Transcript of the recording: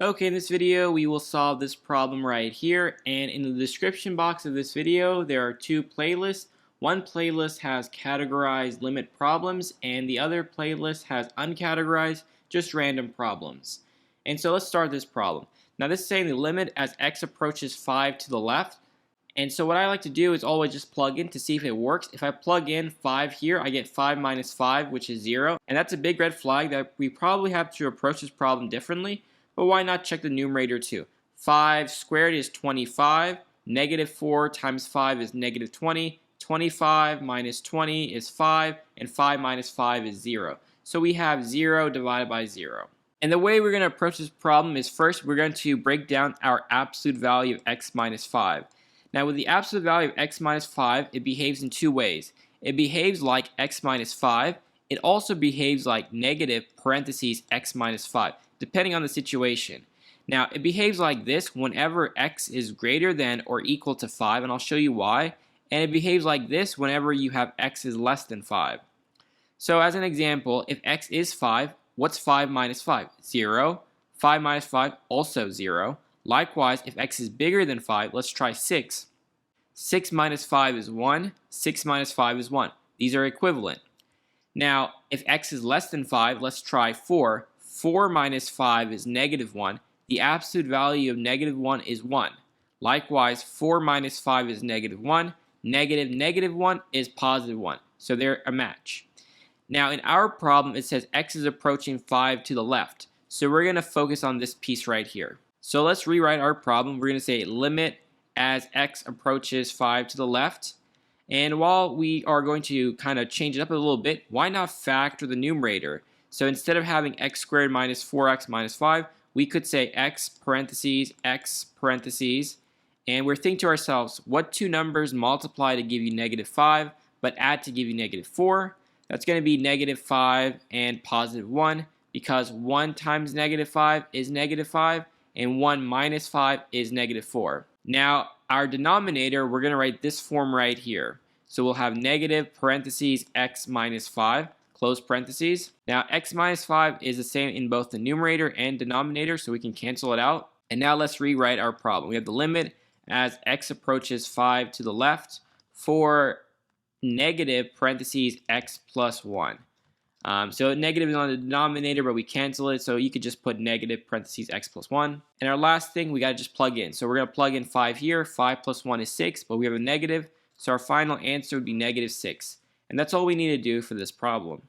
Okay, in this video we will solve this problem right here, and in the description box of this video there are two playlists. One playlist has categorized limit problems and the other playlist has uncategorized, just random problems. And so let's start this problem. Now this is saying the limit as x approaches 5 to the left, and so what I like to do is always just plug in to see if it works. If I plug in 5 here, I get 5 minus 5, which is 0, and that's a big red flag that we probably have to approach this problem differently. But why not check the numerator too? 5 squared is 25, negative 4 times 5 is negative 20, 25 minus 20 is 5, and 5 minus 5 is 0. So we have 0 divided by 0. And the way we're going to approach this problem is first we're going to break down our absolute value of x minus 5. Now with the absolute value of x minus 5, it behaves in two ways. It behaves like x minus 5. It also behaves like negative parentheses x minus 5. Depending on the situation. Now, it behaves like this whenever x is greater than or equal to 5, and I'll show you why. And it behaves like this whenever you have x is less than 5. So as an example, if x is 5, what's 5 minus 5? 0. 5 minus 5, also 0. Likewise, if x is bigger than 5, let's try 6. 6 minus 5 is 1. 6 minus 5 is 1. These are equivalent. Now, if x is less than 5, let's try 4. 4 minus 5 is negative 1. The absolute value of negative 1 is 1. Likewise, 4 minus 5 is negative 1. Negative 1 is positive 1. So they're a match. Now in our problem, it says x is approaching 5 to the left. So we're going to focus on this piece right here. So let's rewrite our problem. We're going to say limit as x approaches 5 to the left. And while we are going to kind of change it up a little bit, why not factor the numerator? So instead of having x squared minus 4x minus 5, we could say x parentheses, and we're thinking to ourselves, what two numbers multiply to give you negative 5, but add to give you negative 4? That's going to be negative 5 and positive 1, because 1 times negative 5 is negative 5, and 1 minus 5 is negative 4. Now, our denominator, we're going to write this form right here. So we'll have negative parentheses x minus 5. Close parentheses. Now x minus 5 is the same in both the numerator and denominator, so we can cancel it out. And now let's rewrite our problem. We have the limit as x approaches 5 to the left for negative parentheses x plus 1. So negative is on the denominator, but we cancel it, so you could just put negative parentheses x plus 1. And our last thing, we got to just plug in. So we're going to plug in 5 here. 5 plus 1 is 6, but we have a negative, so our final answer would be negative 6. And that's all we need to do for this problem.